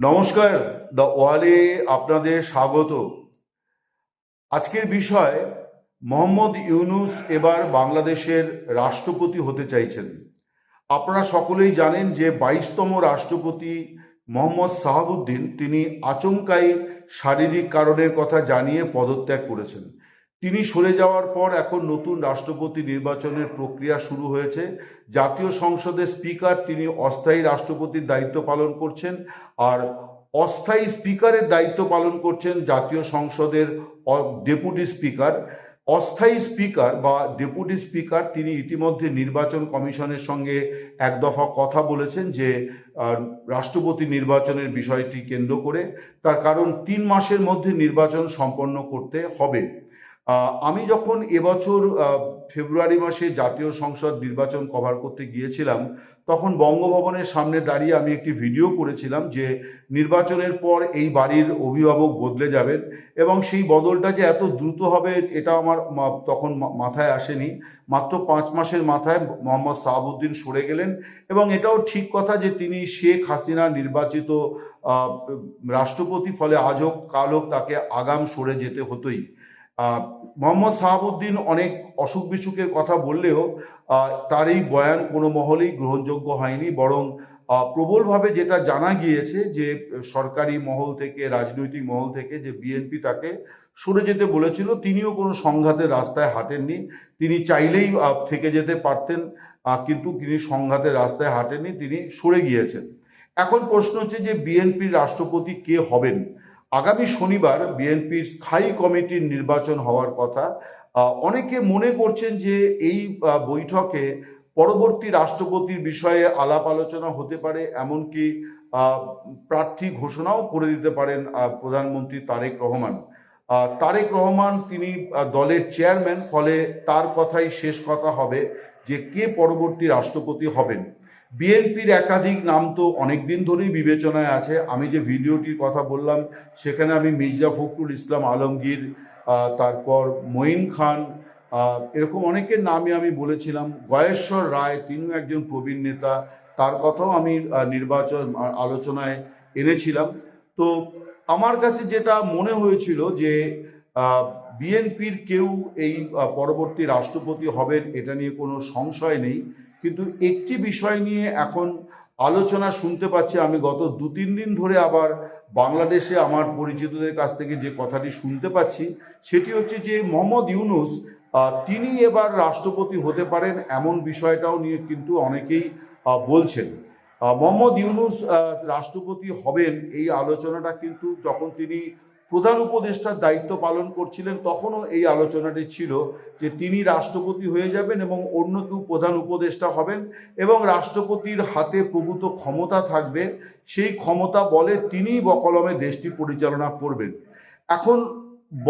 নমস্কার, দ্য ওয়ালে আপনাদের স্বাগত। আজকের বিষয়, মোহাম্মদ ইউনূস এবার বাংলাদেশের রাষ্ট্রপতি হতে চাইছেন। আপনারা সকলেই জানেন যে 22তম রাষ্ট্রপতি মোহাম্মদ সাহাবুদ্দিন তিনি আচমকাই শারীরিক কারণের কথা জানিয়ে পদত্যাগ করেছেন। তিনি সরে যাওয়ার পর এখন নতুন রাষ্ট্রপতি নির্বাচনের প্রক্রিয়া শুরু হয়েছে। জাতীয় সংসদের স্পিকার তিনি অস্থায়ী রাষ্ট্রপতির দায়িত্ব পালন করছেন, আর অস্থায়ী স্পিকারের দায়িত্ব পালন করছেন জাতীয় সংসদের ডেপুটি স্পিকার। অস্থায়ী স্পিকার বা ডেপুটি স্পিকার তিনি ইতিমধ্যে নির্বাচন কমিশনের সঙ্গে এক দফা কথা বলেছেন যে রাষ্ট্রপতি নির্বাচনের বিষয়টি কেন্দ্র করে, তার কারণ 3 মাসের মধ্যে নির্বাচন সম্পন্ন করতে হবে। আমি যখন এবছর ফেব্রুয়ারি মাসে জাতীয় সংসদ নির্বাচন কভার করতে গিয়েছিলাম, তখন বঙ্গভবনের সামনে দাঁড়িয়ে আমি একটি ভিডিও করেছিলাম যে নির্বাচনের পর এই বাড়ির অভিভাবক বদলে যাবেন, এবং সেই বদলটা যে এত দ্রুত হবে এটা আমার তখন মাথায় আসেনি। মাত্র 5 মাসের মাথায় মোহাম্মদ সাহাবুদ্দিন সরে গেলেন, এবং এটাও ঠিক কথা যে তিনি শেখ হাসিনা নির্বাচিত রাষ্ট্রপতি, ফলে আজ হোক কাল হোক তাকে আগাম সরে যেতে হতোই। মোহাম্মদ সাহাবুদ্দিন অনেক অসুখ বিসুখের কথা বললেও তার এই বয়ান কোনো মহলেই গ্রহণযোগ্য হয়নি, বরং প্রবলভাবে যেটা জানা গিয়েছে যে সরকারি মহল থেকে, রাজনৈতিক মহল থেকে, যে বিএনপি তাকে সরে যেতে বলেছিল। তিনিও কোনো সংঘাতের রাস্তায় হাঁটেননি। তিনি চাইলেই থেকে যেতে পারতেন, কিন্তু তিনি সংঘাতের রাস্তায় হাঁটেননি, তিনি সরে গিয়েছেন। এখন প্রশ্ন হচ্ছে যে বিএনপির রাষ্ট্রপতি কে হবেন। আগামী শনিবার বিএনপির স্থায়ী কমিটির নির্বাচন হওয়ার কথা। অনেকে মনে করছেন যে এই বৈঠকে পরবর্তী রাষ্ট্রপতির বিষয়ে আলাপ আলোচনা হতে পারে, এমনকি প্রার্থী ঘোষণাও করে দিতে পারেন প্রধানমন্ত্রী তারেক রহমান। তারেক রহমান তিনি দলের চেয়ারম্যান, ফলে তার কথাই শেষ কথা হবে যে কে পরবর্তী রাষ্ট্রপতি হবেন। বিএনপির একাধিক নাম তো অনেক দিন ধরেই বিবেচনায় আছে। আমি যে ভিডিওটির কথা বললাম সেখানে আমি মির্জা ফখরুল ইসলাম আলমগীর, তারপর মঈন খান, এরকম অনেকের নামই আমি বলেছিলাম। গয়েশ্বর রায়, তিনিও একজন প্রবীণ নেতা, তার কথাও আমি নির্বাচন আলোচনায় এনেছিলাম। তো আমার কাছে যেটা মনে হয়েছিল যে বিএনপির কেউ এই পরবর্তী রাষ্ট্রপতি হবেন, এটা নিয়ে কোনো সংশয় নেই। কিন্তু একটি বিষয় নিয়ে এখন আলোচনা শুনতে পাচ্ছি, আমি গত 2-3 দিন ধরে আবার বাংলাদেশে আমার পরিচিতদের কাছ থেকে যে কথাটি শুনতে পাচ্ছি, সেটি হচ্ছে যে মোহাম্মদ ইউনূস তিনি এবার রাষ্ট্রপতি হতে পারেন, এমন বিষয়টাও নিয়ে কিন্তু অনেকেই বলছেন। মোহাম্মদ ইউনূস রাষ্ট্রপতি হবেন এই আলোচনাটা কিন্তু যখন তিনি প্রধান উপদেষ্টার দায়িত্ব পালন করছিলেন তখনও এই আলোচনাটি ছিল যে তিনি রাষ্ট্রপতি হয়ে যাবেন এবং অন্য কেউ প্রধান উপদেষ্টা হবেন, এবং রাষ্ট্রপতির হাতে প্রভূত ক্ষমতা থাকবে। সেই ক্ষমতা বলে তিনি বকলমে দেশটি পরিচালনা করবেন। এখন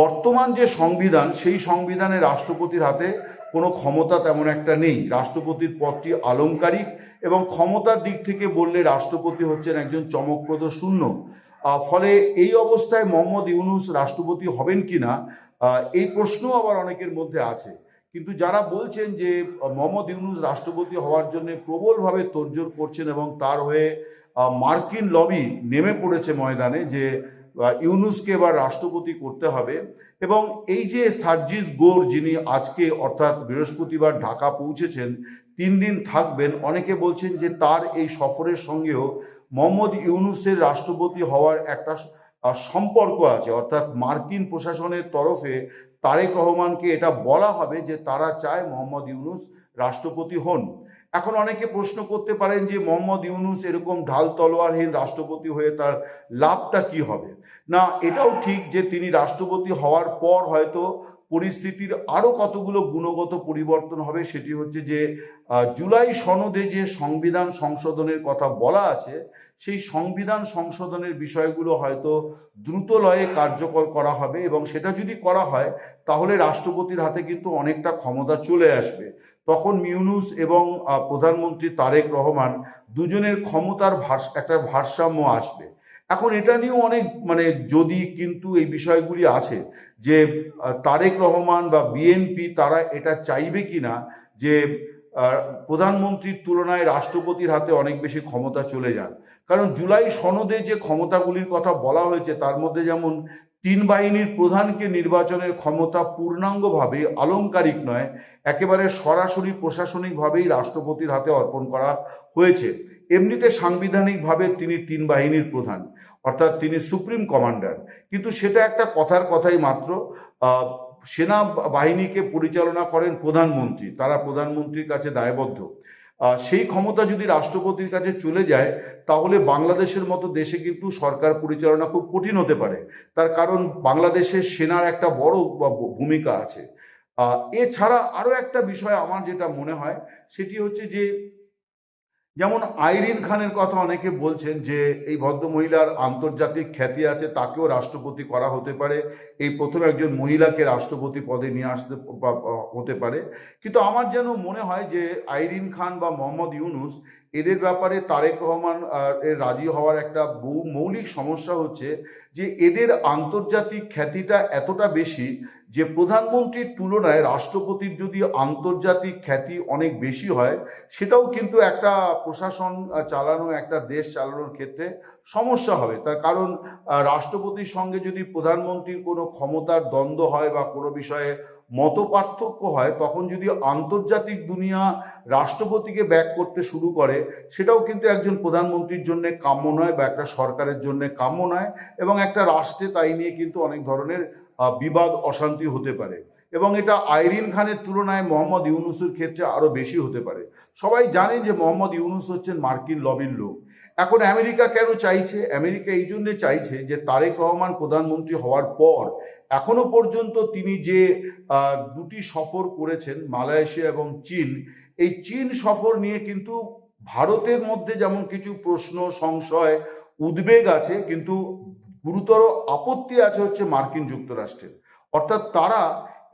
বর্তমান যে সংবিধান, সেই সংবিধানে রাষ্ট্রপতির হাতে কোনো ক্ষমতা তেমন একটা নেই। রাষ্ট্রপতির পদটি আলংকারিক, এবং ক্ষমতার দিক থেকে বললে রাষ্ট্রপতি হচ্ছেন একজন চমকপ্রদ শূন্য। ফলে এই অবস্থায় মোহাম্মদ ইউনূস রাষ্ট্রপতি হবেন কিনা এই প্রশ্ন আবার অনেকের মধ্যে আছে। কিন্তু যারা বলছেন যে মোহাম্মদ ইউনূস রাষ্ট্রপতি হওয়ার জন্য প্রবলভাবে তোড়জোড় করছেন, এবং তার হয়ে মার্কিন লবি নেমে পড়েছে ময়দানে যে ইউনূসকে এবার রাষ্ট্রপতি করতে হবে। এবং এই যে সার্জিস গোর, যিনি আজকে অর্থাৎ বৃহস্পতিবার ঢাকা পৌঁছেছেন, 3 দিন থাকবেন, অনেকে বলছেন যে তার এই সফরের সঙ্গেও মোহাম্মদ ইউনূসের রাষ্ট্রপতি হওয়ার একটা সম্পর্ক আছে। অর্থাৎ মার্কিন প্রশাসনের তরফে তারেক রহমানকে এটা বলা হবে যে তারা চায় মোহাম্মদ ইউনূস রাষ্ট্রপতি হন। এখন অনেকে প্রশ্ন করতে পারেন যে মোহাম্মদ ইউনূস এরকম ঢাল তলোয়ারহীন রাষ্ট্রপতি হয়ে তার লাভটা কি হবে। না, এটাও ঠিক যে তিনি রাষ্ট্রপতি হওয়ার পর হয়তো পরিস্থিতির আরও কতগুলো গুণগত পরিবর্তন হবে। সেটি হচ্ছে যে জুলাই সনদে যে সংবিধান সংশোধনের কথা বলা আছে, সেই সংবিধান সংশোধনের বিষয়গুলো হয়তো দ্রুত লয়ে কার্যকর করা হবে, এবং সেটা যদি করা হয় তাহলে রাষ্ট্রপতির হাতে কিন্তু অনেকটা ক্ষমতা চলে আসবে। তখন ইউনূস এবং প্রধানমন্ত্রী তারেক রহমান দুজনের ক্ষমতার একটা ভারসাম্য আসবে। এখন এটা নিয়েও অনেক যদি কিন্তু এই বিষয়গুলি আছে যে তারেক রহমান বা বিএনপি তারা এটা চাইবে কিনা যে প্রধানমন্ত্রীর তুলনায় রাষ্ট্রপতির হাতে অনেক বেশি ক্ষমতা চলে যান। কারণ জুলাই সনদে যে ক্ষমতাগুলির কথা বলা হয়েছে তার মধ্যে যেমন তিন বাহিনীর প্রধানকে নির্বাচনের ক্ষমতা পূর্ণাঙ্গভাবে আলংকারিক নয়, একেবারে সরাসরি প্রশাসনিকভাবেই রাষ্ট্রপতির হাতে অর্পণ করা হয়েছে। এমনিতে সাংবিধানিকভাবে তিনি তিন বাহিনীর প্রধান, অর্থাৎ তিনি সুপ্রিম কমান্ডার, কিন্তু সেটা একটা কথাই মাত্র। সেনা বাহিনীকে পরিচালনা করেন প্রধানমন্ত্রী, তারা প্রধানমন্ত্রীর কাছে দায়বদ্ধ। সেই ক্ষমতা যদি রাষ্ট্রপতির কাছে চলে যায় তাহলে বাংলাদেশের মতো দেশে কিন্তু সরকার পরিচালনা খুব কঠিন হতে পারে। তার কারণ বাংলাদেশের সেনার একটা বড় ভূমিকা আছে। এছাড়া আরও একটা বিষয় আমার যেটা মনে হয় সেটি হচ্ছে যে, যেমন আইরিন খানের কথা অনেকে বলছেন যে এই ভদ্রমহিলার আন্তর্জাতিক খ্যাতি আছে, তাকেও রাষ্ট্রপতি করা হতে পারে, এই প্রথম একজন মহিলাকে রাষ্ট্রপতি পদে নিয়ে আসতে হতে পারে। কিন্তু আমার যেন মনে হয় যে আইরিন খান বা মোহাম্মদ ইউনুস, এদের ব্যাপারে তারেক রহমান এর রাজি হওয়ার একটা মৌলিক সমস্যা হচ্ছে যে এদের আন্তর্জাতিক খ্যাতিটা এতটা বেশি যে প্রধানমন্ত্রীর তুলনায় রাষ্ট্রপতির যদি আন্তর্জাতিক খ্যাতি অনেক বেশি হয়, সেটাও কিন্তু একটা প্রশাসন চালানো, একটা দেশ চালানোর ক্ষেত্রে সমস্যা হবে। তার কারণ রাষ্ট্রপতির সঙ্গে যদি প্রধানমন্ত্রীর কোনো ক্ষমতার দ্বন্দ্ব হয় বা কোনো বিষয়ে মত পার্থক্য হয়, তখন যদি আন্তর্জাতিক দুনিয়া রাষ্ট্রপতিকে ব্যাক করতে শুরু করে, সেটাও কিন্তু একজন প্রধানমন্ত্রীর জন্য কাম্য নয় বা একটা সরকারের জন্য কাম্য নয়, এবং একটা রাষ্ট্রে তাই নিয়ে কিন্তু অনেক ধরনের বিবাদ অশান্তি হতে পারে। এবং এটা আইরিন খানের তুলনায় মোহাম্মদ ইউনুসের ক্ষেত্রে আরও বেশি হতে পারে। সবাই জানেন যে মোহাম্মদ ইউনুস হচ্ছেন মার্কিন লবির লোক। এখন আমেরিকা কেন চাইছে? আমেরিকা এই জন্যে চাইছে যে তারেক রহমান প্রধানমন্ত্রী হওয়ার পর এখনো পর্যন্ত তিনি যে দুটি সফর করেছেন, মালয়েশিয়া এবং চীন, এই চীন সফর নিয়ে কিন্তু ভারতের মধ্যে যেমন কিছু প্রশ্ন, সংশয়, উদ্বেগ আছে, কিন্তু গুরুতর আপত্তি আছে হচ্ছে মার্কিন যুক্তরাষ্ট্রের। অর্থাৎ তারা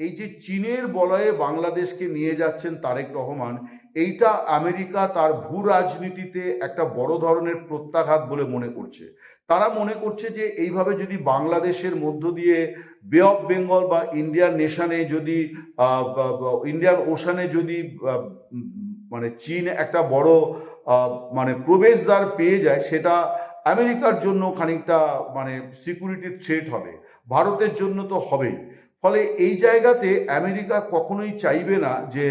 এই যে চীনের বলয়ে বাংলাদেশকে নিয়ে যাচ্ছেন তারেক রহমান, এইটা আমেরিকা তার ভূ রাজনীতিতে একটা বড় ধরনের প্রত্যাঘাত বলে মনে করছে। তারা মনে করছে যে এইভাবে যদি বাংলাদেশের মধ্য দিয়ে বে অফ বেঙ্গল বা ইন্ডিয়ান নেশনে যদি ইন্ডিয়ান ওশানে যদি মানে চীন একটা বড় মানে প্রবেশদ্বার পেয়ে যায়, সেটা আমেরিকার জন্য খানিকটা মানে সিকিউরিটি থ্রেট হবে, ভারতের জন্য তো হবেই। ফলে এই জায়গাতে আমেরিকা কখনোই চাইবে না যে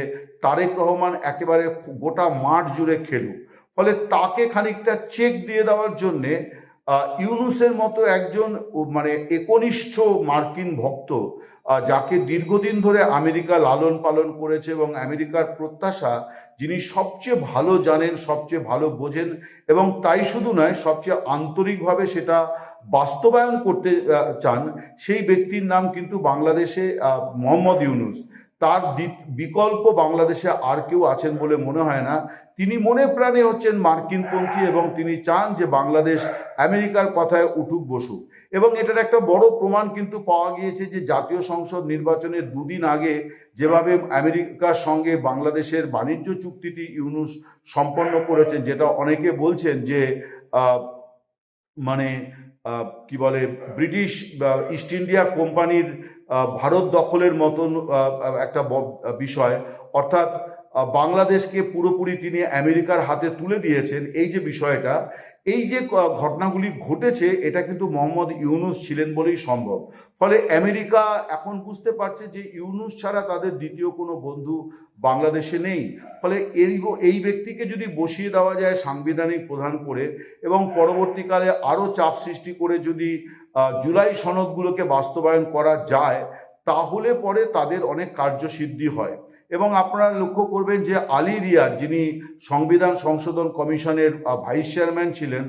তারেক রহমান একেবারে গোটা মাঠ জুড়ে খেলুক। ফলে তাকে খানিকটা চেক দিয়ে দেওয়ার জন্যে ইউনুসের মতো একজন মানে একনিষ্ঠ মার্কিন ভক্ত, যাকে দীর্ঘদিন ধরে আমেরিকা লালন পালন করেছে এবং আমেরিকার প্রত্যাশা, যিনি সবচেয়ে ভালো জানেন, সবচেয়ে ভালো বোঝেন, এবং তাই শুধু নয় সবচেয়ে আন্তরিকভাবে সেটা বাস্তবায়ন করতে চান, সেই ব্যক্তির নাম কিন্তু বাংলাদেশে মোহাম্মদ ইউনুস। তার বিকল্প বাংলাদেশে আর কেউ আছেন বলে মনে হয় না। তিনি মনে প্রাণে হচ্ছেন মার্কিনপন্থী এবং তিনি চান যে বাংলাদেশ আমেরিকার কথায় উঠুক বসুক। এবং এটার একটা বড় প্রমাণ কিন্তু পাওয়া গিয়েছে যে জাতীয় সংসদ নির্বাচনের দুদিন আগে যেভাবে আমেরিকার সঙ্গে বাংলাদেশের বাণিজ্য চুক্তিটি ইউনুস সম্পন্ন করেছেন, যেটা অনেকে বলছেন যে মানে কি বলে ব্রিটিশ ইস্ট ইন্ডিয়া কোম্পানির ভারত দখলের মতন একটা বিষয়, অর্থাৎ বাংলাদেশকে পুরোপুরি তিনি আমেরিকার হাতে তুলে দিয়েছেন। এই যে বিষয়টা, এই যে ঘটনাগুলি ঘটেছে, এটা কিন্তু মোহাম্মদ ইউনুস ছিলেন বলেই সম্ভব। ফলে আমেরিকা এখন বুঝতে পারছে যে ইউনুস ছাড়া তাদের দ্বিতীয় কোনো বন্ধু বাংলাদেশে নেই। ফলে এই ব্যক্তিকে যদি বসিয়ে দেওয়া যায় সাংবিধানিক প্রধান করে এবং পরবর্তীকালে আরও চাপ সৃষ্টি করে যদি জুলাই সনদগুলোকে বাস্তবায়ন করা যায়, তাহলে পরে তাদের অনেক কার্যসিদ্ধি হয়। এবং আপনারা লক্ষ্য করবেন যে আলী রিয়াদ, যিনি সংবিধান সংশোধন কমিশনের ভাইস চেয়ারম্যান ছিলেন,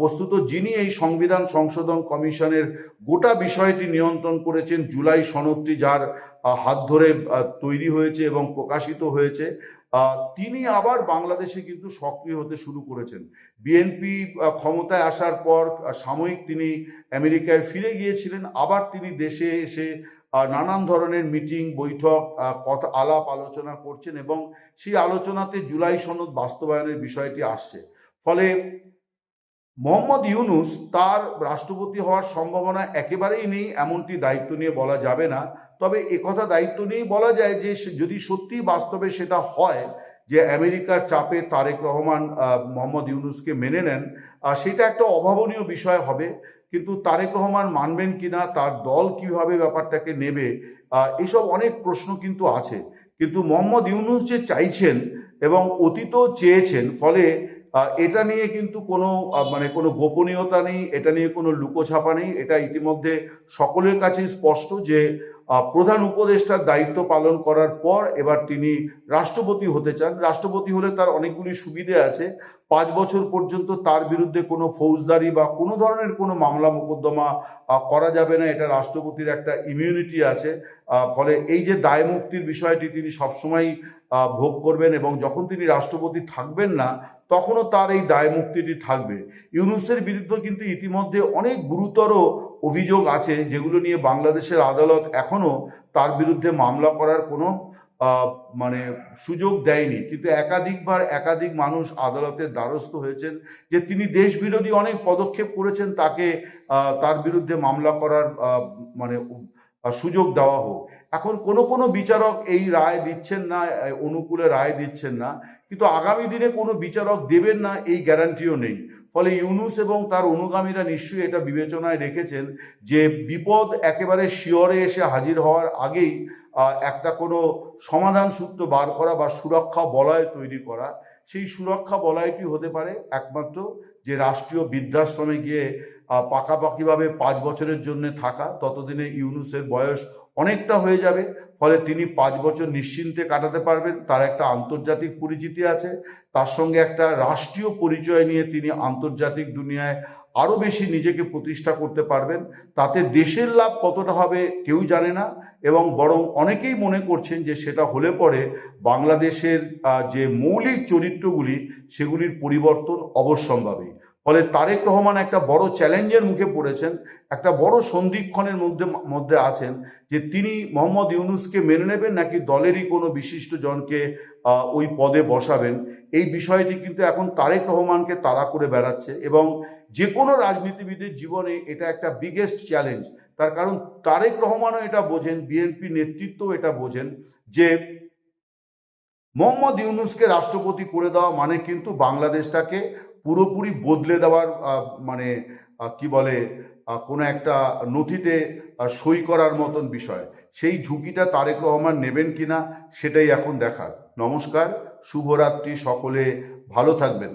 বস্তুত যিনি এই সংবিধান সংশোধন কমিশনের গোটা বিষয়টি নিয়ন্ত্রণ করেছেন, জুলাই সনদটি যার হাত ধরে তৈরি হয়েছে এবং প্রকাশিত হয়েছে, তিনি আবার বাংলাদেশে কিন্তু সক্রিয় হতে শুরু করেছেন। বিএনপি ক্ষমতায় আসার পর সাময়িক তিনি আমেরিকায় ফিরে গিয়েছিলেন, আবার তিনি দেশে এসে নানান ধরনের মিটিং, বৈঠক, কথা, আলাপ আলোচনা করছেন এবং সেই আলোচনাতে জুলাই সনদ বাস্তবায়নের বিষয়টি আসছে। ফলে মোহাম্মদ ইউনুস তার রাষ্ট্রপতি হওয়ার সম্ভাবনা একেবারেই নেই এমনটি দায়িত্ব নিয়ে বলা যাবে না। তবে একথা দায়িত্ব নিয়েই বলা যায় যে যদি সত্যি বাস্তবে সেটা হয়, যে আমেরিকার চাপে তারেক রহমান মোহাম্মদ ইউনূসকে মেনে নেন, সেটা একটা অভাবনীয় বিষয় হবে। কিন্তু তারেক রহমান মানবেন কিনা, তার দল কিভাবে ব্যাপারটাকে নেবে, এসব অনেক প্রশ্ন কিন্তু আছে। কিন্তু মোহাম্মদ ইউনূস যে চাইছেন এবং অতীতও চেয়েছেন, ফলে এটা নিয়ে কিন্তু কোনো মানে কোনো গোপনীয়তা নেই, এটা নিয়ে কোনো লুকোছাপা নেই। এটা ইতিমধ্যে সকলের কাছেই স্পষ্ট যে প্রধান উপদেষ্টার দায়িত্ব পালন করার পর এবার তিনি রাষ্ট্রপতি হতে চান। রাষ্ট্রপতি হলে তার অনেকগুলি সুবিধে আছে। 5 বছর পর্যন্ত তার বিরুদ্ধে কোনো ফৌজদারি বা কোনো ধরনের কোনো মামলা মোকদ্দমা করা যাবে না, এটা রাষ্ট্রপতির একটা ইমিউনিটি আছে। ফলে এই যে দায় মুক্তির বিষয়টি তিনি সবসময় ভোগ করবেন, এবং যখন তিনি রাষ্ট্রপতি থাকবেন না তখনও তার এই দায় মুক্তিটি থাকবে। ইউনূসের বিরুদ্ধে কিন্তু ইতিমধ্যে অনেক গুরুতর অভিযোগ আছে, যেগুলো নিয়ে বাংলাদেশের আদালত এখনো তার বিরুদ্ধে মামলা করার কোনো মানে সুযোগ দেয়নি। কিন্তু একাধিকবার একাধিক মানুষ আদালতের দ্বারস্থ হয়েছেন যে তিনি দেশবিরোধী অনেক পদক্ষেপ করেছেন, তাকে তার বিরুদ্ধে মামলা করার মানে সুযোগ দেওয়া হোক। এখন কোনো কোনো বিচারক এই রায় দিচ্ছেন না, অনুকূলে রায় দিচ্ছেন না, কিন্তু আগামী দিনে কোনো বিচারক দেবেন না এই গ্যারান্টিও নেই। ফলে ইউনূস এবং তার অনুগামীরা নিশ্চয়ই এটা বিবেচনায় রেখেছেন যে বিপদ একেবারে শিয়রে এসে হাজির হওয়ার আগেই একটা কোনো সমাধান সূত্র বার করা বা সুরক্ষা বলয় তৈরি করা। সেই সুরক্ষা বলয়টি হতে পারে একমাত্র যে রাষ্ট্রীয় বৃদ্ধাশ্রমে গিয়ে পাকাপাকিভাবে 5 বছরের জন্য থাকা। ততদিনে ইউনূসের বয়স অনেকটা হয়ে যাবে, ফলে তিনি 5 বছর নিশ্চিন্তে কাটাতে পারবেন। তার একটা আন্তর্জাতিক পরিচিতি আছে, তার সঙ্গে একটা রাষ্ট্রীয় পরিচয় নিয়ে তিনি আন্তর্জাতিক দুনিয়ায় আরও বেশি নিজেকে প্রতিষ্ঠা করতে পারবেন। তাতে দেশের লাভ কতটা হবে কেউ জানে না, এবং বরং অনেকেই মনে করছেন যে সেটা হলে পরে বাংলাদেশের যে মৌলিক চরিত্রগুলি সেগুলির পরিবর্তন অবশ্যম্ভাবী। ফলে তারেক রহমান একটা বড় চ্যালেঞ্জের মুখে পড়েছেন, একটা বড় সন্ধিক্ষণের মধ্যে আছেন যে তিনি মোহাম্মদ ইউনূসকে মেনে নেবেন নাকি দলেরই কোনো বিশিষ্ট জনকে ওই পদে বসাবেন। এই বিষয়টি কিন্তু এখন তারেক রহমানকে তাড়া করে বেড়াচ্ছে, এবং যে কোনো রাজনীতিবিদের জীবনে এটা একটা বিগেস্ট চ্যালেঞ্জ। তার কারণ তারেক রহমানও এটা বোঝেন, বিএনপি নেতৃত্বও এটা বোঝেন যে মোহাম্মদ ইউনূসকে রাষ্ট্রপতি করে দেওয়া মানে কিন্তু বাংলাদেশটাকে পুরোপুরি বদলে দেওয়ার মানে কি বলে কোনো একটা নথিতে সই করার মতন বিষয়। সেই ঝুঁকিটা তারেক রহমান নেবেন কিনা সেটাই এখন দেখার। নমস্কার, শুভরাত্রি, সকলে ভালো থাকবেন।